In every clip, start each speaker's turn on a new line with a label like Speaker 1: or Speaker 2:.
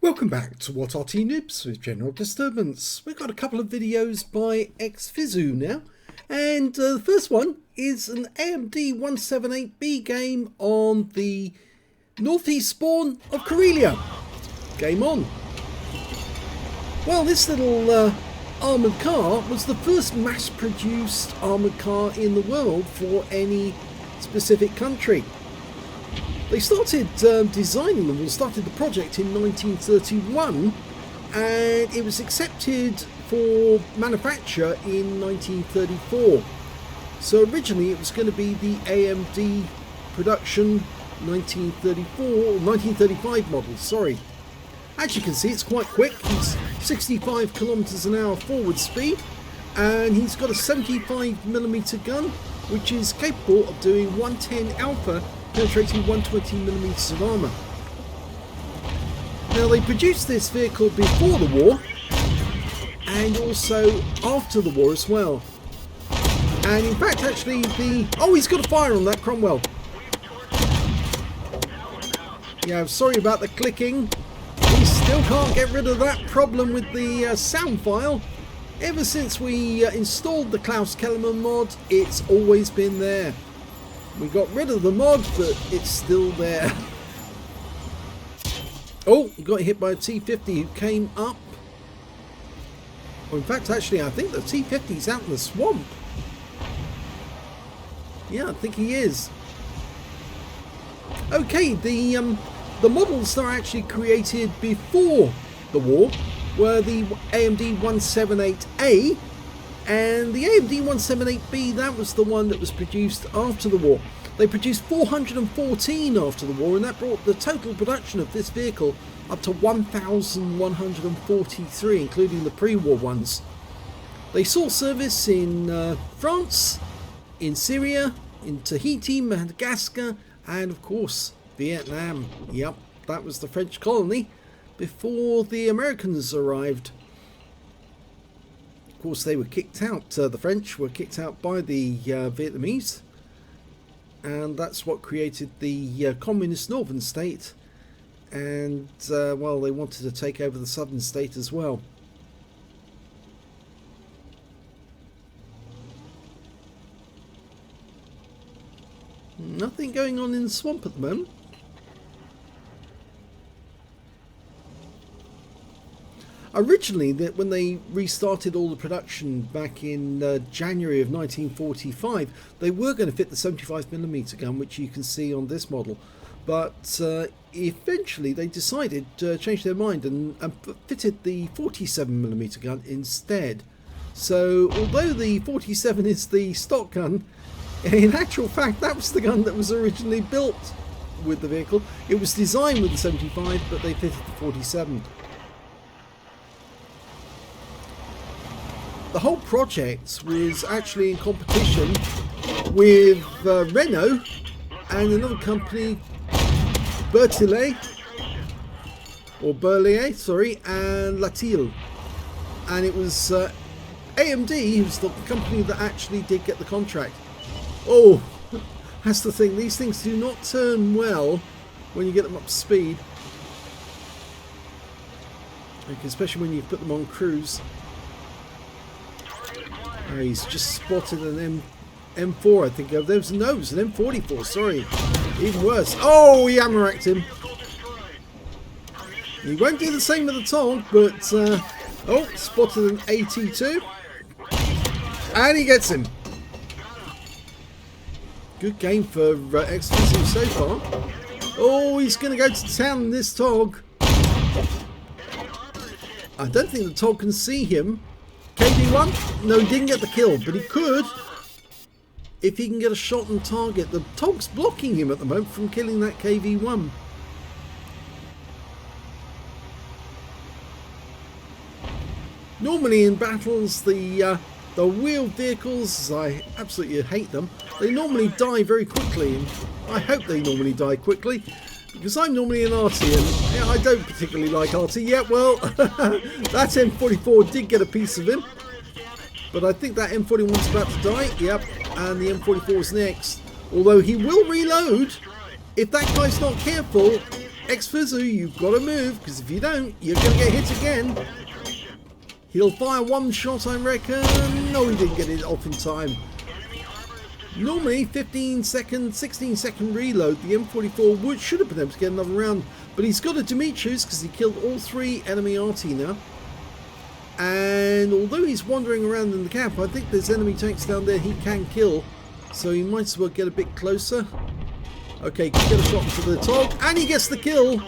Speaker 1: Welcome back to What Arty Noobs with General Disturbance. We've got a couple of videos by xFiZzoo now, and the first one is an AMD 178B game on the northeast spawn of Karelia. Game on. Well, this little armoured car was the first mass-produced armoured car in the world for any specific country. They started designing them, or started the project in 1931, and it was accepted for manufacture in 1934. So originally it was going to be the AMD production 1935 model, sorry. As you can see, it's quite quick. It's 65 kilometers an hour forward speed, and he's got a 75mm gun, which is capable of doing 110 alpha, penetrating 120mm of armour. Now, they produced this vehicle before the war and also after the war as well. And in fact, actually, oh, he's got a fire on that Cromwell. Yeah, sorry about the clicking. We still can't get rid of that problem with the sound file. Ever since we installed the Klaus Kellerman mod, it's always been there. We got rid of the mod, but it's still there. Oh, he got hit by a T-50 who came up. Well, in fact, actually, I think the T-50's out in the swamp. Yeah, I think he is. Okay, the models that are actually created before the war were the AMD 178A. And the AMD 178B, that was the one that was produced after the war. They produced 414 after the war, and that brought the total production of this vehicle up to 1,143, including the pre-war ones. They saw service in France, in Syria, in Tahiti, Madagascar, and of course Vietnam. Yep, that was the French colony before the Americans arrived. Of course, they were kicked out. The French were kicked out by the Vietnamese, and that's what created the communist northern state. And well, they wanted to take over the southern state as well. Nothing going on in the swamp at the moment. Originally, when they restarted all the production back in January of 1945, they were going to fit the 75mm gun, which you can see on this model. But eventually they decided to change their mind and fitted the 47mm gun instead. So although the 47 is the stock gun, in actual fact that was the gun that was originally built with the vehicle. It was designed with the 75, but they fitted the 47. The whole project was actually in competition with Renault and another company, Berthier, sorry, and Latil. And it was AMD who's the company that actually did get the contract. Oh, that's the thing. These things do not turn well when you get them up to speed, especially when you put them on cruise. He's just spotted an M4, I think. There was an M44, sorry. Even worse. Oh, he hammer-racked him. He won't do the same with the Tog, but... oh, spotted an AT2. And he gets him. Good game for xFiZzoo so far. Oh, he's going to go to town in this Tog. I don't think the Tog can see him. KV1? No, he didn't get the kill, but he could if he can get a shot on target. The Tog's blocking him at the moment from killing that KV1. Normally in battles, the wheeled vehicles, I absolutely hate them. They normally die very quickly, and I hope they normally die quickly, because I'm normally an Arty, and yeah, I don't particularly like Arty. Yeah, well, that M44 did get a piece of him, but I think that M41's about to die. Yep, and the M44 is next. Although he will reload if that guy's not careful. xFiZzoo, you've got to move, because if you don't, you're going to get hit again. He'll fire one shot, I reckon. No, he didn't get it off in time. Normally, 15-second, 16-second reload, the M44 should have been able to get another round. But he's got a Dimitri's because he killed all 3 enemy Arty now. And although he's wandering around in the camp, I think there's enemy tanks down there he can kill. So he might as well get a bit closer. Okay, get a shot into the top, and he gets the kill.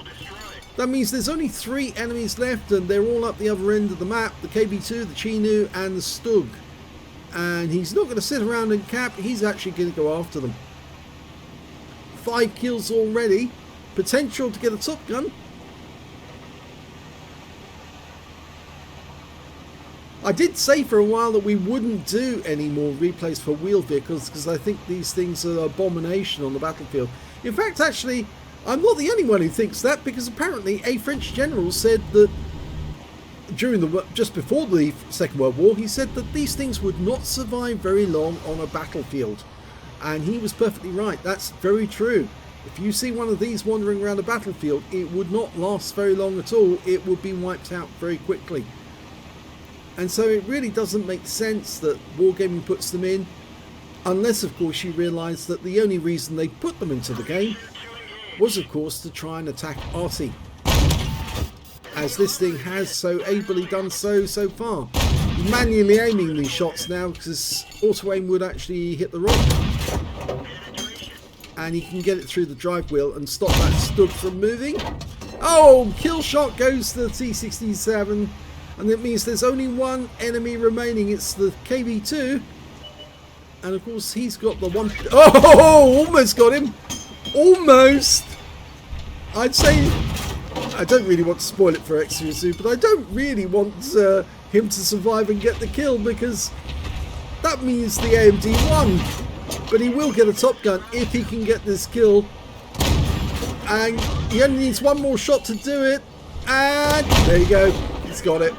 Speaker 1: That means there's only 3 enemies left, and they're all up the other end of the map. The KB2, the Chinu, and the Stug. And he's not going to sit around and cap, he's actually going to go after them. 5 kills already. Potential to get a top gun. I did say for a while that we wouldn't do any more replays for wheeled vehicles because I think these things are an abomination on the battlefield. In fact, actually, I'm not the only one who thinks that, because apparently a French general said that just before the Second World War, he said that these things would not survive very long on a battlefield. And he was perfectly right. That's very true. If you see one of these wandering around a battlefield, it would not last very long at all. It would be wiped out very quickly. And so it really doesn't make sense that Wargaming puts them in, unless of course you realise that the only reason they put them into the game was of course to try and attack Arty, as this thing has so ably done so far. Manually aiming these shots now because auto aim would actually hit the rock, and he can get it through the drive wheel and stop that Stug from moving. Oh, kill shot goes to the T-67. And that means there's only 1 enemy remaining. It's the KB2. And of course he's got the one... Oh, almost got him. Almost. I'd say... I don't really want to spoil it for xFiZzoo, but I don't really want him to survive and get the kill, because that means the AMD won. But he will get a top gun if he can get this kill. And he only needs 1 more shot to do it. And there you go. He's got it.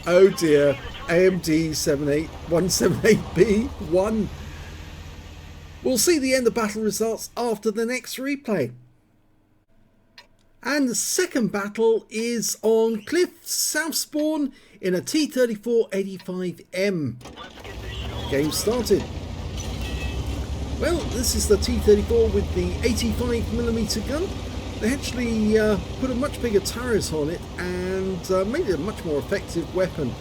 Speaker 1: Oh dear. AMD 178B won. We'll see the end of battle results after the next replay. And the second battle is on Cliff Southspawn in a T-34-85M. Game started. Well, this is the T-34 with the 85mm gun. They actually put a much bigger turret on it and made it a much more effective weapon.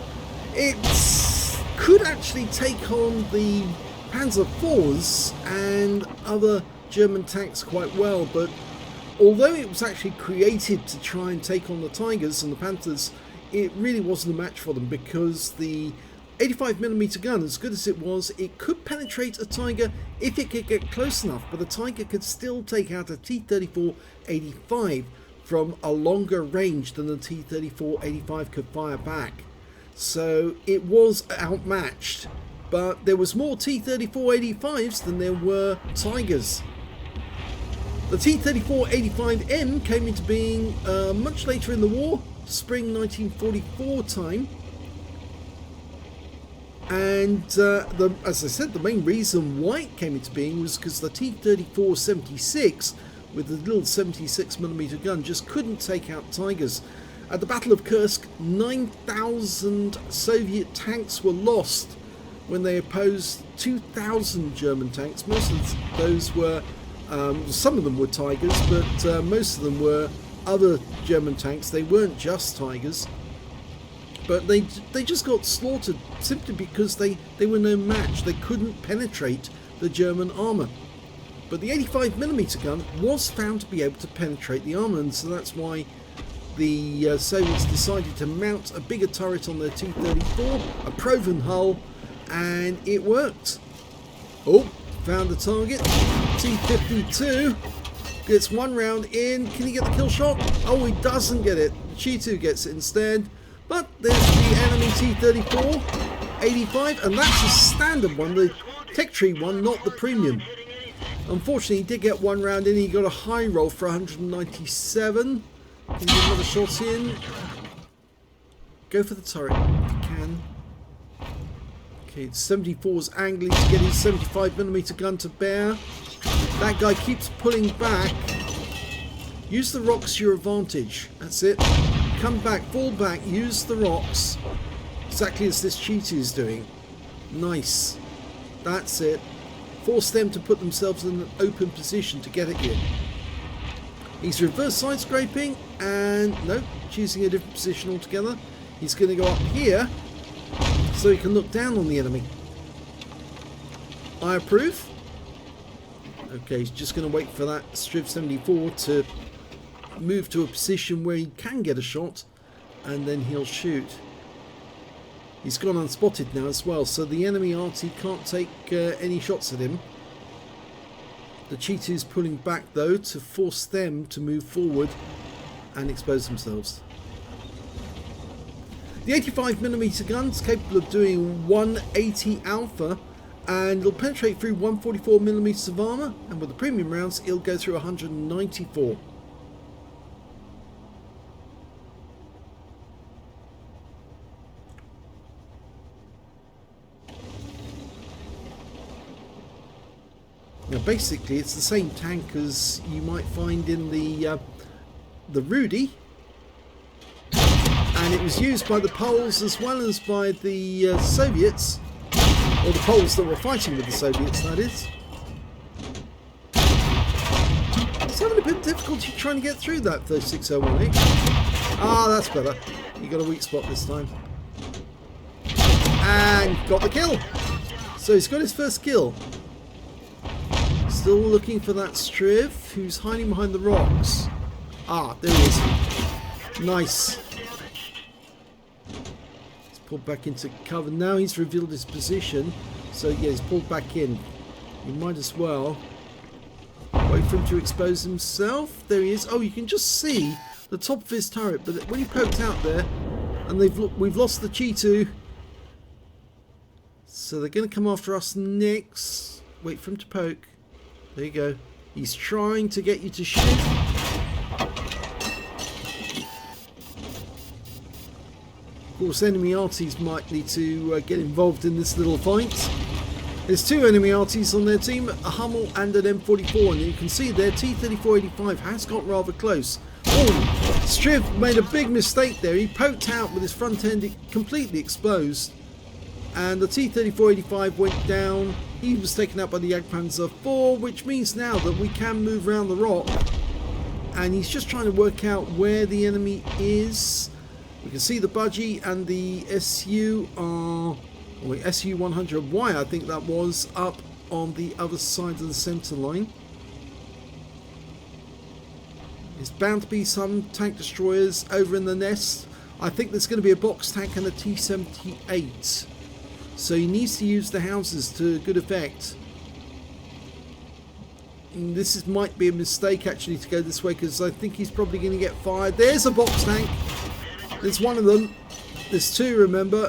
Speaker 1: It could actually take on the Panzer IVs and other German tanks quite well, but although it was actually created to try and take on the Tigers and the Panthers, it really wasn't a match for them, because the 85mm gun, as good as it was, it could penetrate a Tiger if it could get close enough, but the Tiger could still take out a T-34-85 from a longer range than the T-34-85 could fire back. So it was outmatched, but there was more T-34-85s than there were Tigers. The T-34-85M came into being much later in the war, spring 1944 time. And as I said, the main reason why it came into being was because the T-34-76 with the little 76mm gun just couldn't take out Tigers. At the Battle of Kursk, 9,000 Soviet tanks were lost when they opposed 2,000 German tanks. Most of those were, some of them were Tigers, but most of them were other German tanks. They weren't just Tigers. But they just got slaughtered simply because they were no match. They couldn't penetrate the German armour. But the 85mm gun was found to be able to penetrate the armour, and so that's why the Soviets decided to mount a bigger turret on their T-34, a proven hull, and it worked. Oh, found the target. T-52 gets 1 round in. Can he get the kill shot? Oh, he doesn't get it. G2 gets it instead. But there's the enemy T-34-85, and that's a standard one, the tech tree one, not the premium. Unfortunately, he did get 1 round in. He got a high roll for 197. Can you get another shot in? Go for the turret if you can. Okay, 74's angling to get his 75mm gun to bear. That guy keeps pulling back. Use the rocks to your advantage. That's it. Come back, fall back, use the rocks. Exactly as this cheater is doing. Nice. That's it. Force them to put themselves in an open position to get at you. He's reverse side scraping and no, choosing a different position altogether. He's going to go up here so he can look down on the enemy. I approve. Okay, he's just going to wait for that Striv 74 to move to a position where he can get a shot and then he'll shoot. He's gone unspotted now as well, so the enemy Arty can't take any shots at him. The cheater is pulling back though to force them to move forward and expose themselves. The 85mm gun's capable of doing 180 alpha and it'll penetrate through 144mm of armour, and with the premium rounds it'll go through 194. Now basically it's the same tank as you might find in the Rudy, and it was used by the Poles as well as by the Soviets, or the Poles that were fighting with the Soviets, that is. It's having a bit of difficulty trying to get through that 3601H. Ah, that's better. You got a weak spot this time. And got the kill. So he's got his first kill. Still looking for that Striv, who's hiding behind the rocks. Ah, there he is. Nice. He's pulled back into cover. Now he's revealed his position. So yeah, he's pulled back in. You might as well wait for him to expose himself. There he is. Oh, you can just see the top of his turret. But when he poked out there, and we've lost the Cheetu. So they're going to come after us next. Wait for him to poke. There you go. He's trying to get you to shoot. Of course, enemy arties might need to get involved in this little fight. There's two enemy arties on their team, a Hummel and an M44, and you can see their T-34-85 has got rather close. Oh, Striv made a big mistake there. He poked out with his front end completely exposed. And the T-34-85 went down. He was taken out by the Jagdpanzer 4, which means now that we can move around the rock. And he's just trying to work out where the enemy is. We can see the Budgie and the SU are, or SU-100Y, I think that was, up on the other side of the centre line. There's bound to be some tank destroyers over in the nest. I think there's going to be a box tank and a T-78. So he needs to use the houses to good effect. And this might be a mistake actually to go this way, because I think he's probably going to get fired. There's a box tank. There's one of them. There's two, remember.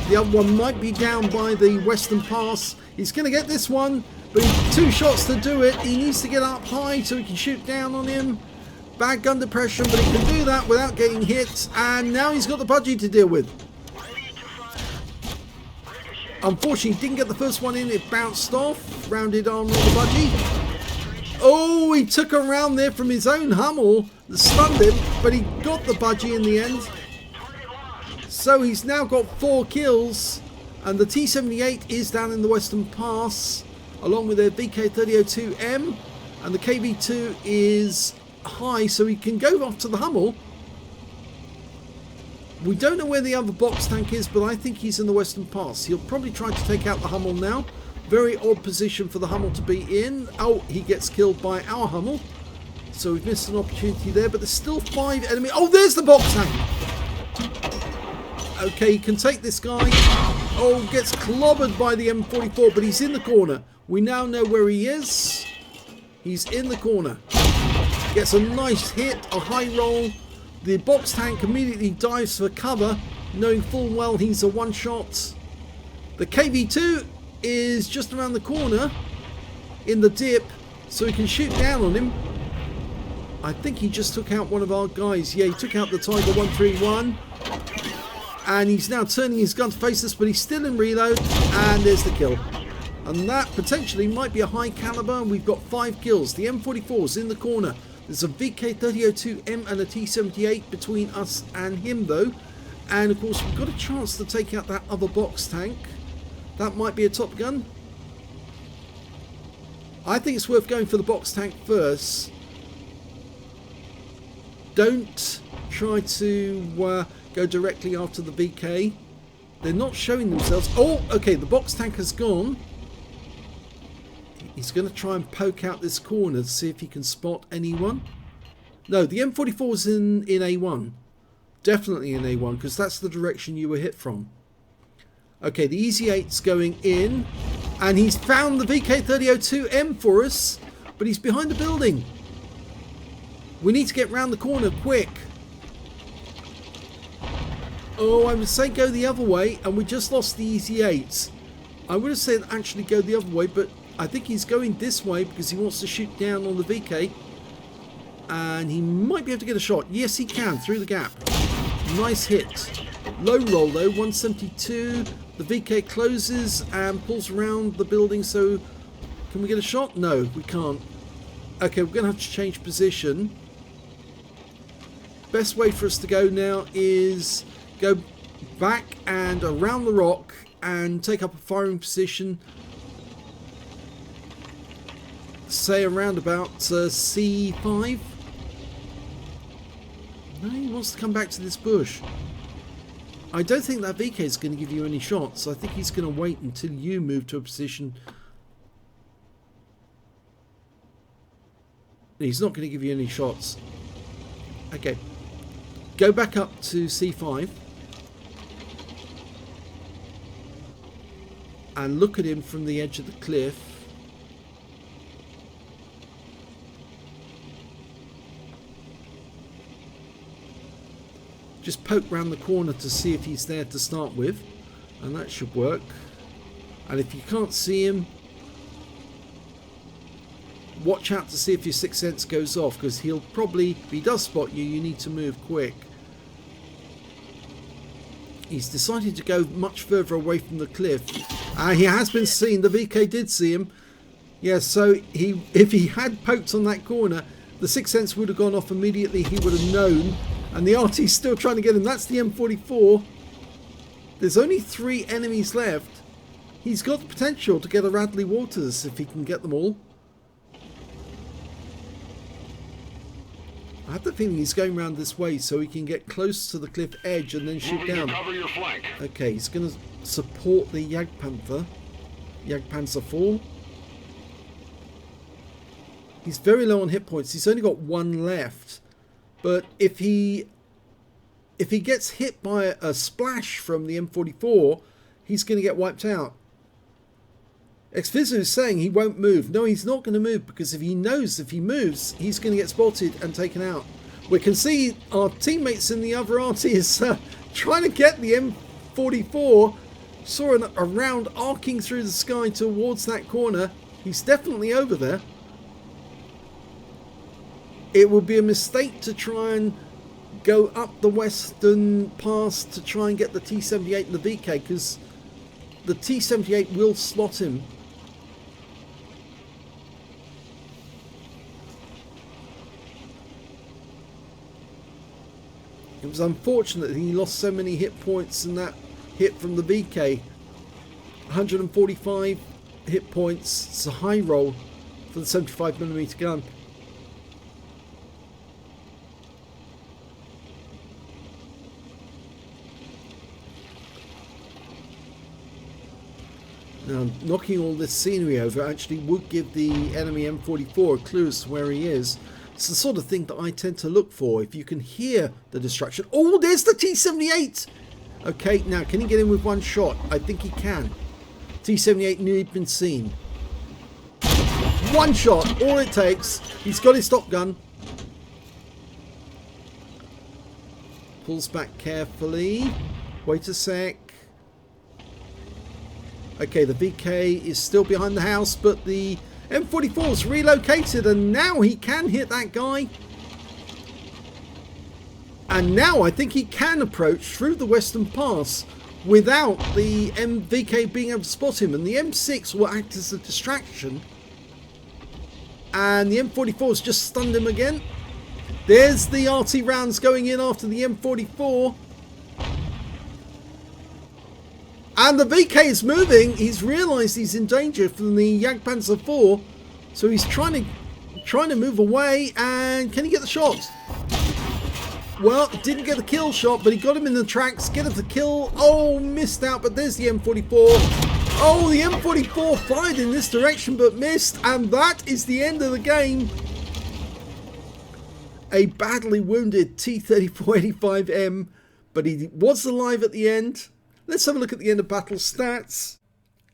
Speaker 1: The other one might be down by the Western Pass. He's going to get this one, but he's 2 shots to do it. He needs to get up high so he can shoot down on him. Bad gun depression, but he can do that without getting hit. And now he's got the Budgie to deal with. Unfortunately, he didn't get the first one in. It bounced off. Rounded arm on the Budgie. Oh, he took a round there from his own Hummel that stunned him, but he got the Budgie in the end. So he's now got 4 kills, and the T-78 is down in the Western Pass, along with their VK-30-02M, and the KV-2 is high, so he can go off to the Hummel. We don't know where the other box tank is, but I think he's in the Western Pass. He'll probably try to take out the Hummel now. Very odd position for the Hummel to be in. Oh, he gets killed by our Hummel. So we've missed an opportunity there, but there's still 5 enemy. Oh, there's the box tank. Okay, he can take this guy. Oh, gets clobbered by the M44, but he's in the corner. We now know where he is. He's in the corner. Gets a nice hit, a high roll. The box tank immediately dives for cover, knowing full well he's a one-shot. The KV-2 is just around the corner in the dip, so he can shoot down on him. I think he just took out one of our guys. Yeah, he took out the Tiger 131. And he's now turning his gun to face us, but he's still in reload. And there's the kill. And that potentially might be a high caliber. And we've got 5 kills. The M44's in the corner. There's a VK3002M and a T-78 between us and him though. And of course we've got a chance to take out that other box tank. That might be a Top Gun. I think it's worth going for the box tank first. Don't try to go directly after the VK. They're not showing themselves. Oh, okay, the box tank has gone. He's going to try and poke out this corner to see if he can spot anyone. No, the M44 is in A1. Definitely in A1, because that's the direction you were hit from. Okay, the Easy 8's going in. And he's found the VK3002M for us. But he's behind the building. We need to get round the corner quick. Oh, I would say go the other way. And we just lost the Easy 8s. I would have said actually go the other way, but I think he's going this way because he wants to shoot down on the VK. And he might be able to get a shot. Yes, he can, through the gap. Nice hit. Low roll though, 172. The VK closes and pulls around the building, so can we get a shot? No, we can't. Okay, we're going to have to change position. Best way for us to go now is go back and around the rock and take up a firing position. Say around about C5. No, he wants to come back to this bush. I don't think that VK is going to give you any shots. I think he's going to wait until you move to a position. He's not going to give you any shots. Okay. Go back up to C5. And look at him from the edge of the cliff. Just poke round the corner to see if he's there to start with, and that should work. And if you can't see him, watch out to see if your sixth sense goes off, because he'll probably, if he does spot you, you need to move quick. He's decided to go much further away from the cliff. He has been seen. The VK did see him. Yeah, so if he had poked on that corner, the sixth sense would have gone off immediately. He would have known. And the Arty's still trying to get him. That's the M44. There's only 3 enemies left. He's got the potential to get a Radley Waters if he can get them all. I have the feeling he's going around this way so he can get close to the cliff edge and then shoot down. Okay, he's going to support the Jagdpanther. Jagdpanzer 4. He's very low on hit points. He's only got 1 left. But if he gets hit by a splash from the M44, he's going to get wiped out. xFiZzoo is saying he won't move. No, he's not going to move, because if he knows if he moves, he's going to get spotted and taken out. We can see our teammates in the other Arty is trying to get the M44. Saw a round arcing through the sky towards that corner. He's definitely over there. It would be a mistake to try and go up the western pass to try and get the T-78 and the VK, because the T-78 will slot him. It was unfortunate that he lost so many hit points in that hit from the VK. 145 hit points. It's a high roll for the 75mm gun. Now, knocking all this scenery over actually would give the enemy M44 a clue as to where he is. It's the sort of thing that I tend to look for. If you can hear the destruction. Oh, there's the T-78! Okay, now can he get in with 1 shot? I think he can. T-78 knew he'd been seen. 1 shot, all it takes. He's got his Top Gun. Pulls back carefully. Wait a sec. Okay, the VK is still behind the house, but the M44's relocated, and now he can hit that guy. And now I think he can approach through the western pass without the VK being able to spot him. And the M6 will act as a distraction. And the M44's just stunned him again. There's the Arty rounds going in after the M44. And the VK is moving. He's realised he's in danger from the Jagdpanzer IV. So he's trying to move away. And can he get the shot? Well, didn't get the kill shot, but he got him in the tracks. Get him to kill. Oh, missed out, but there's the M44. Oh, the M44 fired in this direction, but missed. And that is the end of the game. A badly wounded T-34-85M, but he was alive at the end. Let's have a look at the end of battle stats.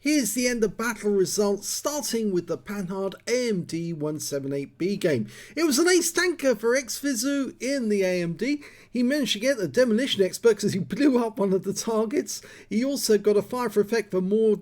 Speaker 1: Here's the end of battle results, starting with the Panhard AMD 178B game. It was an ace tanker for xFiZzoo in the AMD. He managed to get a demolition expert because he blew up one of the targets. He also got a fire for effect for more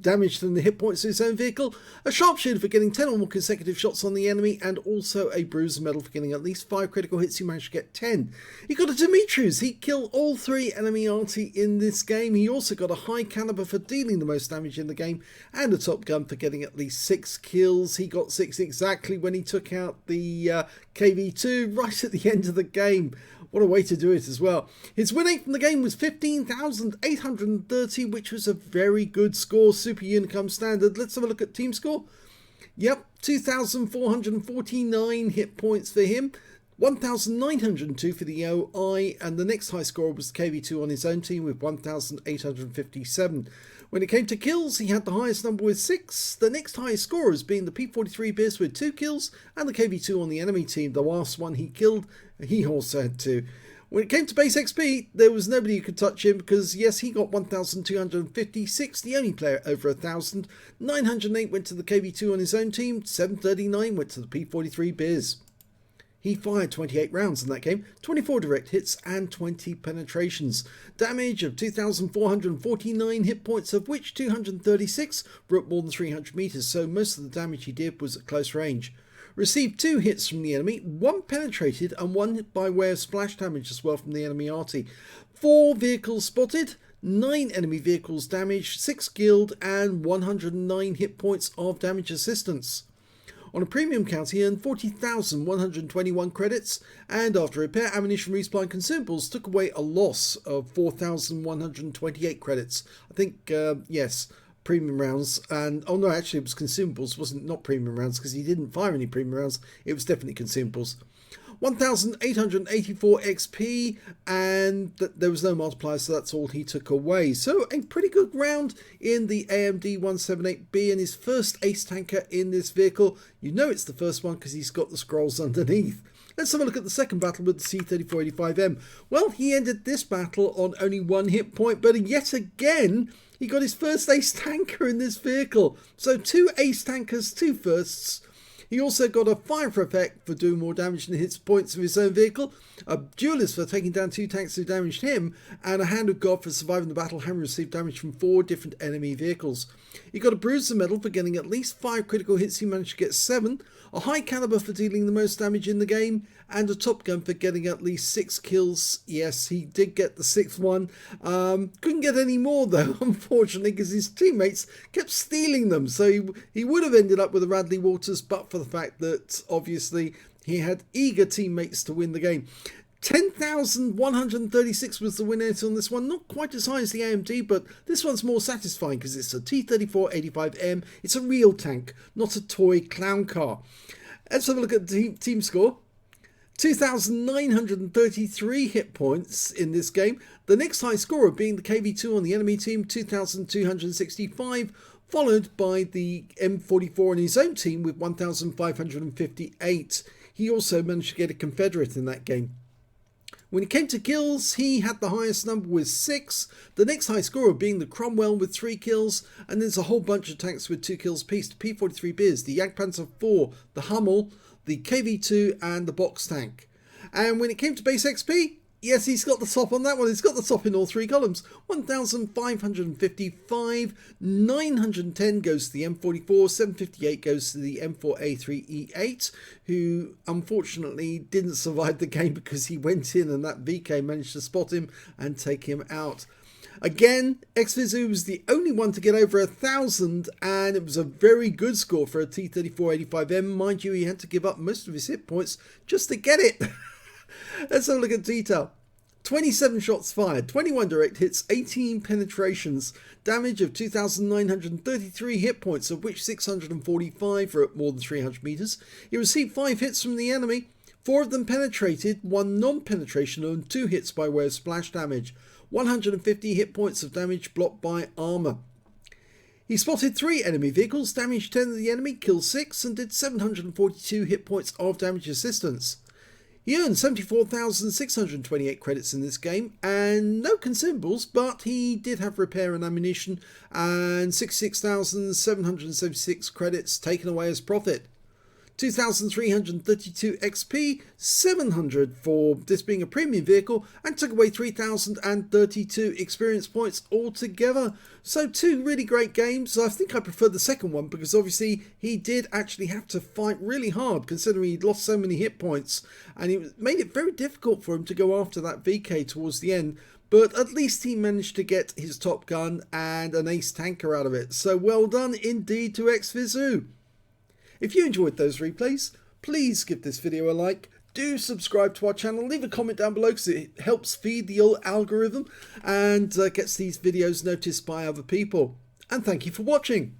Speaker 1: damage than the hit points of his own vehicle, a sharpshooter for getting 10 or more consecutive shots on the enemy, and also a bruiser medal for getting at least 5 critical hits. He managed to get 10. He got a Demetrius. He killed all 3 enemy Arty in this game. He also got a high caliber for dealing the most damage in the game, and a top gun for getting at least 6 kills. He got 6 exactly when he took out the KV2 right at the end of the game. What a way to do it as well. His win rate from the game was 15,830, which was a very good score, super Unicum standard. Let's have a look at team score. Yep, 2,449 hit points for him, 1,902 for the OI, and the next high score was KV2 on his own team with 1,857. When it came to kills, he had the highest number with 6. The next highest scorers being the P43 with 2 kills, and the KV2 on the enemy team. The last one he killed, he also had 2. When it came to base XP, there was nobody who could touch him because, yes, he got 1,256, the only player over 1,000. 908 went to the KV2 on his own team, 739 went to the P43 Biz. He fired 28 rounds in that game, 24 direct hits and 20 penetrations. Damage of 2,449 hit points, of which 236 were at more than 300 meters, so most of the damage he did was at close range. Received 2 hits from the enemy, 1 penetrated and 1 hit by way of splash damage as well from the enemy Arty. 4 vehicles spotted, 9 enemy vehicles damaged, 6 killed and 109 hit points of damage assistance. On a premium count, he earned 40,121 credits, and after repair, ammunition, resupply and consumables took away a loss of 4,128 credits. I think, yes, premium rounds, and, oh no, actually it was consumables, wasn't not premium rounds, because he didn't fire any premium rounds, it was definitely consumables. 1,884 XP, and there was no multiplier, so that's all he took away. So a pretty good round in the AMD 178B, and his first ace tanker in this vehicle. You know it's the first one because he's got the scrolls underneath. Let's have a look at the second battle with the T-34-85M. Well, he ended this battle on only 1 hit point, but yet again, he got his first ace tanker in this vehicle. So 2 ace tankers, 2 firsts. He also got a fire for effect for doing more damage than hits points of his own vehicle, a duelist for taking down 2 tanks who damaged him, and a hand of God for surviving the battle, having received damage from 4 different enemy vehicles. He got a bruiser medal for getting at least 5 critical hits. He managed to get 7, a high caliber for dealing the most damage in the game, and a top gun for getting at least 6 kills. Yes, he did get the 6th one. Couldn't get any more though, unfortunately, because his teammates kept stealing them. So he would have ended up with a Radley Waters, but for the fact that obviously he had eager teammates to win the game. 10,136 was the win rate on this one. Not quite as high as the AMD, but this one's more satisfying because it's a T-34-85M. It's a real tank, not a toy clown car. Let's have a look at the team score. 2,933 hit points in this game. The next high scorer being the KV2 on the enemy team, 2,265, followed by the M44 on his own team with 1,558. He also managed to get a Confederate in that game. When it came to kills, he had the highest number with 6. The next high scorer being the Cromwell with 3 kills. And there's a whole bunch of tanks with 2 kills apiece. The P43 Biz, the Jagdpanzer IV, the Hummel, the KV2 and the box tank. And when it came to base XP, yes, he's got the top on that one. He's got the top in all 3 columns. 1,555, 910 goes to the M44, 758 goes to the M4A3E8, who unfortunately didn't survive the game because he went in and that VK managed to spot him and take him out. Again, xFiZzoo was the only one to get over 1,000, and it was a very good score for a T-34-85M. Mind you, he had to give up most of his hit points just to get it. Let's have a look at detail. 27 shots fired, 21 direct hits, 18 penetrations, damage of 2,933 hit points, of which 645 were at more than 300 meters. He received 5 hits from the enemy, 4 of them penetrated, 1 non-penetration, and 2 hits by way of splash damage. 150 hit points of damage blocked by armor. He spotted 3 enemy vehicles, damaged 10 of the enemy, killed 6, and did 742 hit points of damage assistance. He earned 74,628 credits in this game, and no consumables, but he did have repair and ammunition, and 66,776 credits taken away as profit. 2,332 XP, 700 for this being a premium vehicle, and took away 3,032 experience points altogether. So 2 really great games. I think I prefer the second one because obviously he did actually have to fight really hard considering he'd lost so many hit points, and it made it very difficult for him to go after that VK towards the end. But at least he managed to get his Top Gun and an ace tanker out of it. So well done indeed to xFiZzoo. If you enjoyed those replays, please give this video a like, do subscribe to our channel, leave a comment down below because it helps feed the old algorithm and gets these videos noticed by other people. And thank you for watching.